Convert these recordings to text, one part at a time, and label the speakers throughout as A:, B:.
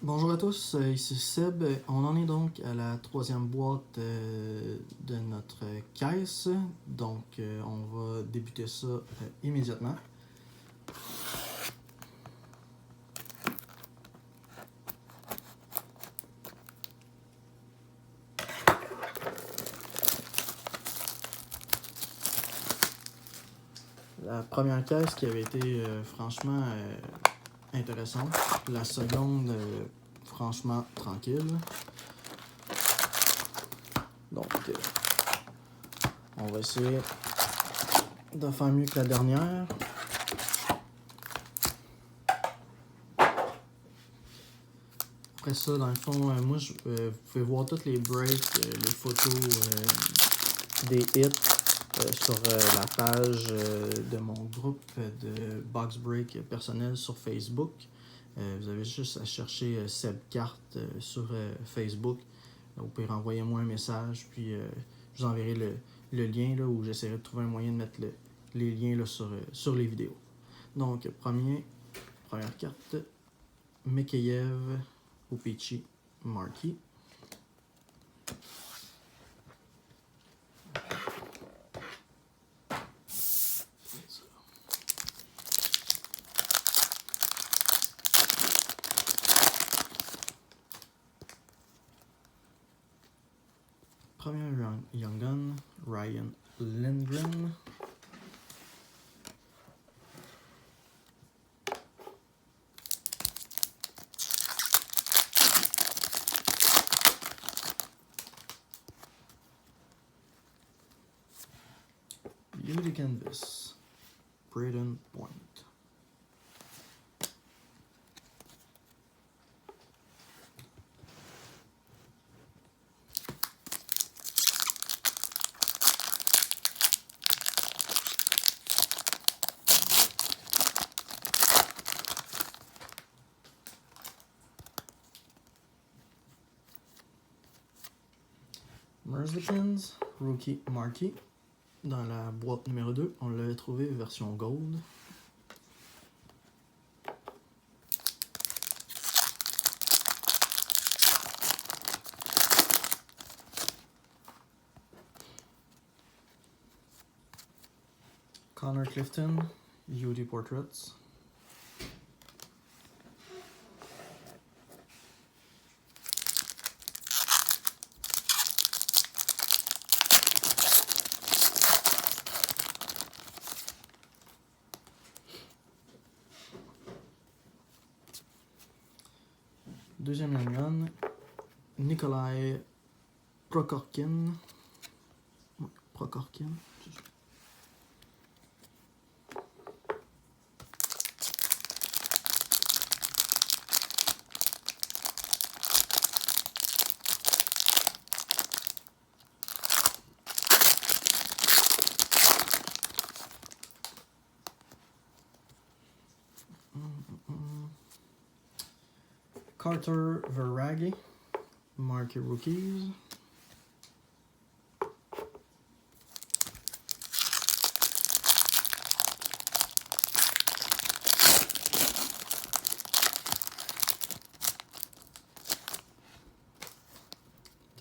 A: Bonjour à tous, ici Seb. On en est donc à la troisième boîte de notre caisse. Donc on va débuter ça immédiatement. La première caisse qui avait été franchement intéressante. La seconde, franchement tranquille. Donc on va essayer de faire mieux que la dernière. Après ça, dans le fond, moi, vous pouvez voir toutes les breaks, les photos des hits sur la page de mon groupe de box break personnel sur Facebook. Vous avez juste à chercher Seb Carte sur Facebook. Vous pouvez renvoyer moi un message, puis je vous enverrai le lien là, où j'essaierai de trouver un moyen de mettre les liens là, sur les vidéos. Donc, première carte, Mikheyev, O-Pee-Chee, Marquee. Premier Young Gun, Ryan Lindgren. Beauty Canvas, Braden Point. Merzlikins, Rookie Marquee. Dans la boîte numéro 2, on l'avait trouvé version gold. Connor Clifton, UD Portraits. Deuxième Young Gun, Nikolai Prokhorkin. Prokhorkin. Carter Verhaeghe, Marquee Rookies.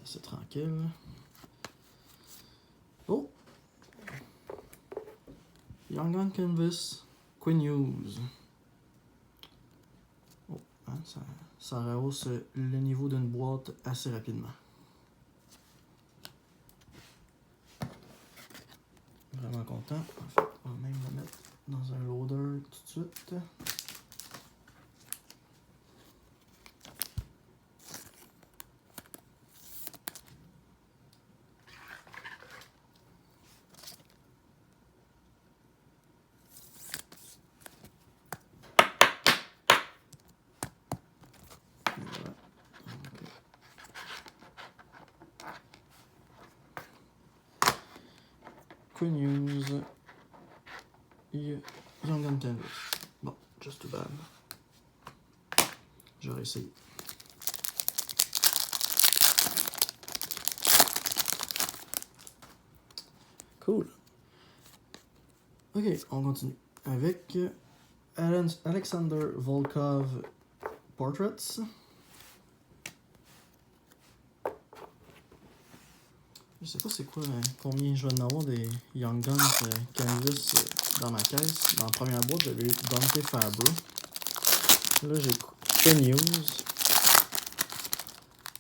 A: C'est tranquille. Oh! Young Gun Canvas, Quinn Hughes. Oh, hein, ça rehausse le niveau d'une boîte assez rapidement. Vraiment content. En fait, on va même le mettre dans un loader tout de suite. Quinn Hughes, Young Gun Canvas. Bon, just too bad. J'aurais essayé. Cool. Ok, on continue avec Alexander Volkov Portraits. Je sais pas c'est quoi, combien je vais en avoir des Young Guns Canvas dans ma caisse. Dans la première boîte, j'avais eu Dante Fabro. Là, j'ai Quinn Hughes.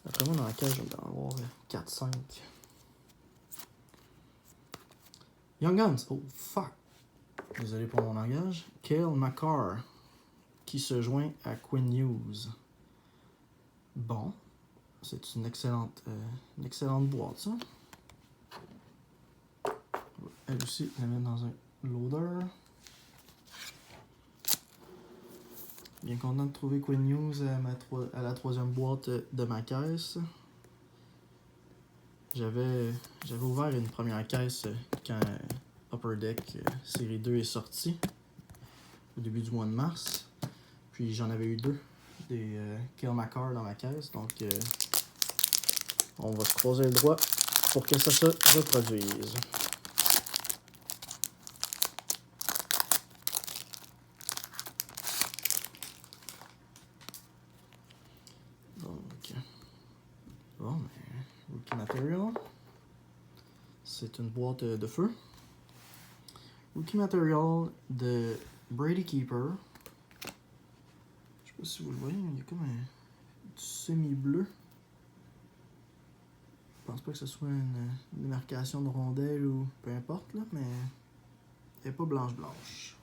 A: Après moi, dans la caisse, je vais en avoir 4-5. Young Guns, oh fuck. Désolé pour mon langage. Cale Makar, qui se joint à Quinn Hughes. Bon, c'est une excellente boîte, ça. Elle aussi, la mettre dans un loader. Bien content de trouver Quinn Hughes à la troisième boîte de ma caisse. J'avais ouvert une première caisse quand Upper Deck série 2 est sorti, au début du mois de mars. Puis j'en avais eu deux, des Cale Makar dans ma caisse. Donc on va se croiser le doigt pour que ça se reproduise. Donc, bon, mais Rookie Material. C'est une boîte de feu. Rookie Material de Brady Keeper. Je sais pas si vous le voyez, mais il y a comme un semi-bleu. Je pense pas que ce soit une démarcation de rondelle ou peu importe, là, mais elle n'est pas blanche-blanche.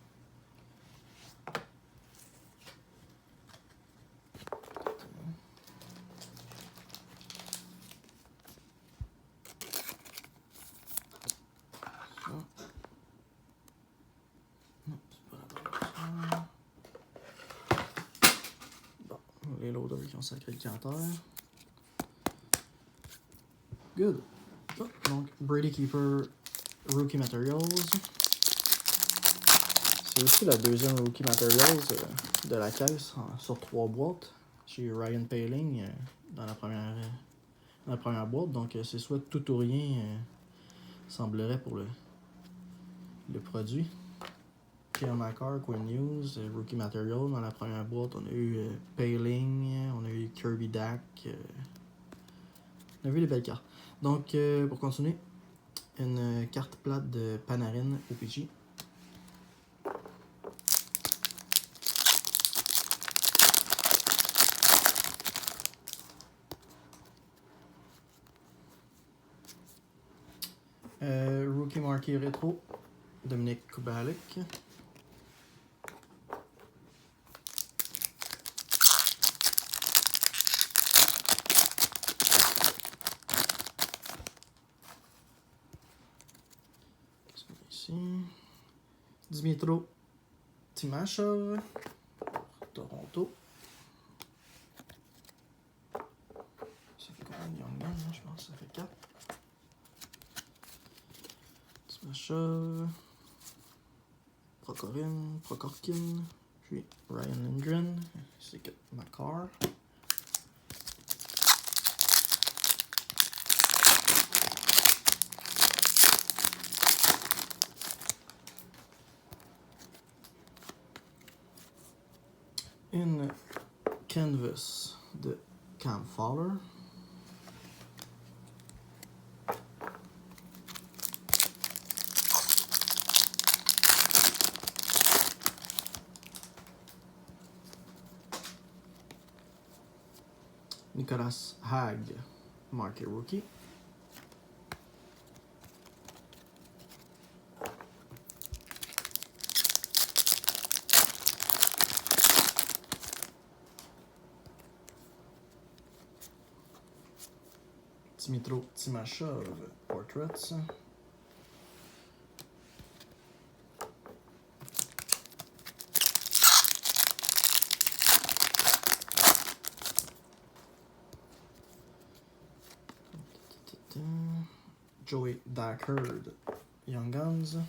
A: Les loaders qui ont sacré le canter. Good. Oh, donc, Brady Keeper Rookie Materials. C'est aussi la deuxième Rookie Materials de la caisse sur 3 boîtes. Chez Ryan Poehling dans la première boîte. Donc, c'est soit tout ou rien, semblerait, pour le produit. Cale Makar, Quinn Hughes, Rookie Material. Dans la première boîte, on a eu Poehling, on a eu Kirby Dack. On a vu les belles cartes. Donc, pour continuer, une carte plate de Panarin OPG. Rookie marqué rétro, Dominic Kubalik. Ici. Dmytro Timashov, Toronto. Ça fait combien de Young Guns, je pense que ça fait 4. Timashov, Prokhorkin, puis Ryan Lindgren, c'est que Makar. Une canvas de Cam Fowler. Nicolas Hague, marqué rookie. Dmytro Timashov, Portraits. Joey Dackerd, Young Guns.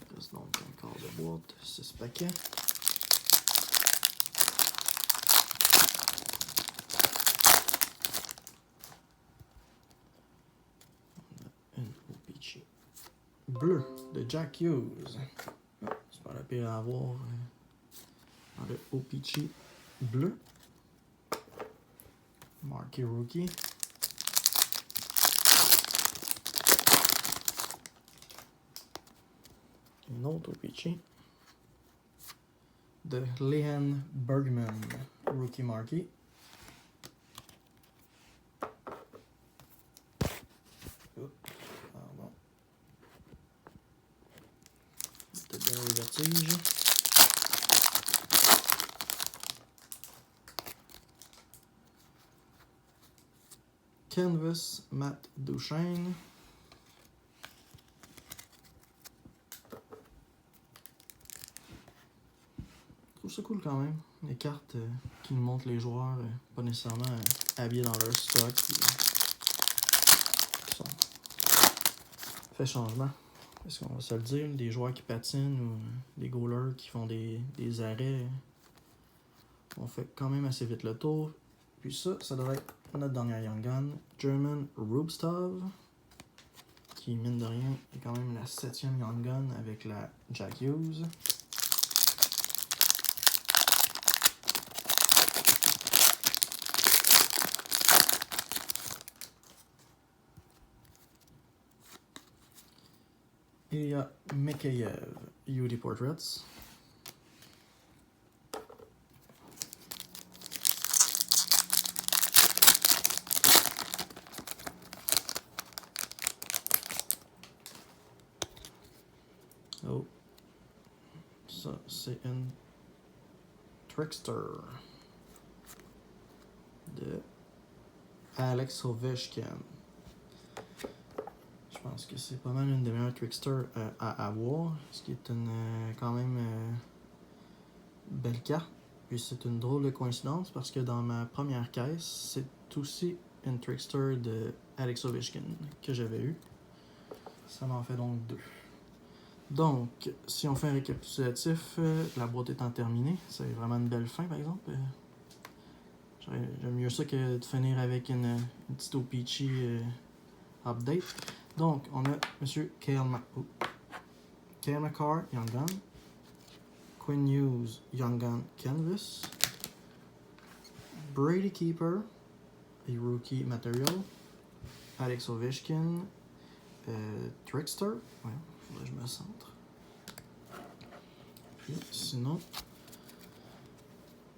A: Il reste donc encore de boîte, 6 paquets. Une OPG bleu de Jack Hughes. C'est pas la pire à avoir dans le OPG bleu. Marquee Rookie. Une autre O-Pee-Chee. De Leanne Bergman, Rookie Marquee. Pardon. Peut-être bien les vertiges. Canvas, Matt Duchesne. Je trouve ça cool quand même. Les cartes qui nous montrent les joueurs, pas nécessairement habillés dans leur stock. Fait changement. Est-ce qu'on va se le dire? Des joueurs qui patinent ou des goalers qui font des arrêts. On fait quand même assez vite le tour. Puis ça devrait être notre dernière Young Gun. German Rubstov. Qui, mine de rien, est quand même la 7e Young Gun avec la Jack Hughes. Et il y a Mikheyev, UD Portraits. Oh, ça c'est une Trickster de Alex Ovechkin. Je pense que c'est pas mal une des meilleures Trickster à avoir, ce qui est une quand même belle carte. Puis c'est une drôle de coïncidence parce que dans ma première caisse, c'est aussi une Trickster de Alex Ovechkin que j'avais eu. Ça m'en fait donc 2. Donc, si on fait un récapitulatif, la boîte étant terminée, c'est vraiment une belle fin par exemple. J'aime mieux ça que de finir avec une petite O-Pee-Chee update. Donc, on a M. Cale McCarr, Young Gun. Quinn Hughes, Young Gun Canvas. Brady Keeper, a Rookie Material. Alex Ovechkin, Trickster. Ouais, faudrait que je me centre. Puis, sinon,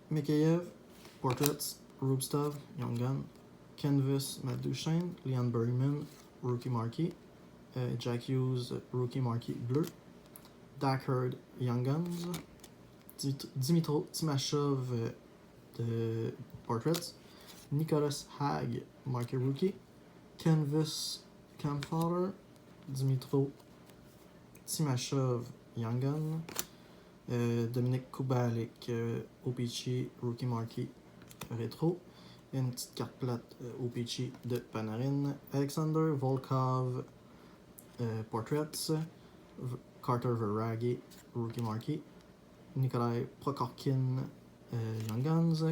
A: Mikheyev, Portraits, Rubstov, Young Gun. Canvas, Matt Duchesne. Leanne Bergman, Rookie Marquee. Jack Hughes, Rookie Marquee bleu. Dackard, Young Guns. Dimitro Timashov de Portraits. Nicholas Hag, Marquee Rookie. Canvas, Campfowler. Dimitro Timashov, Young Gun. Dominic Kubalik, O-Pee-Chee, Rookie Marquee Rétro. Et une petite carte plate O-Pee-Chee de Panarin. Alexander Volkov, Portraits. Carter Verhaeghe, Rookie Marquee. Nikolai Prokhorkin, Young Guns.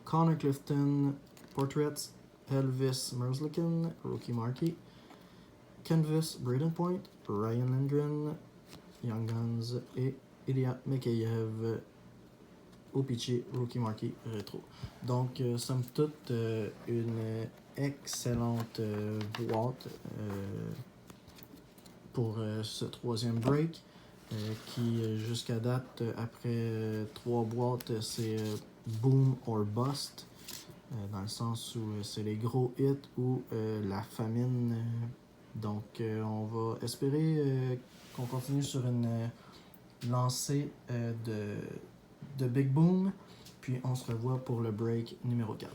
A: Connor Clifton, Portraits. Elvis Merzlikin, Rookie Marquee. Canvas, Braden Point. Ryan Lindgren, Young Guns. Et Ilya Mikheyev, O-Pee-Chee, Rookie Marquee Rétro. Donc, somme toute, une excellente boîte pour ce 3e break qui, jusqu'à date, après 3 boîtes, c'est boom or bust, dans le sens où c'est les gros hits ou la famine. Donc, on va espérer qu'on continue sur une lancée de Big Boom. Puis on se revoit pour le break numéro 4.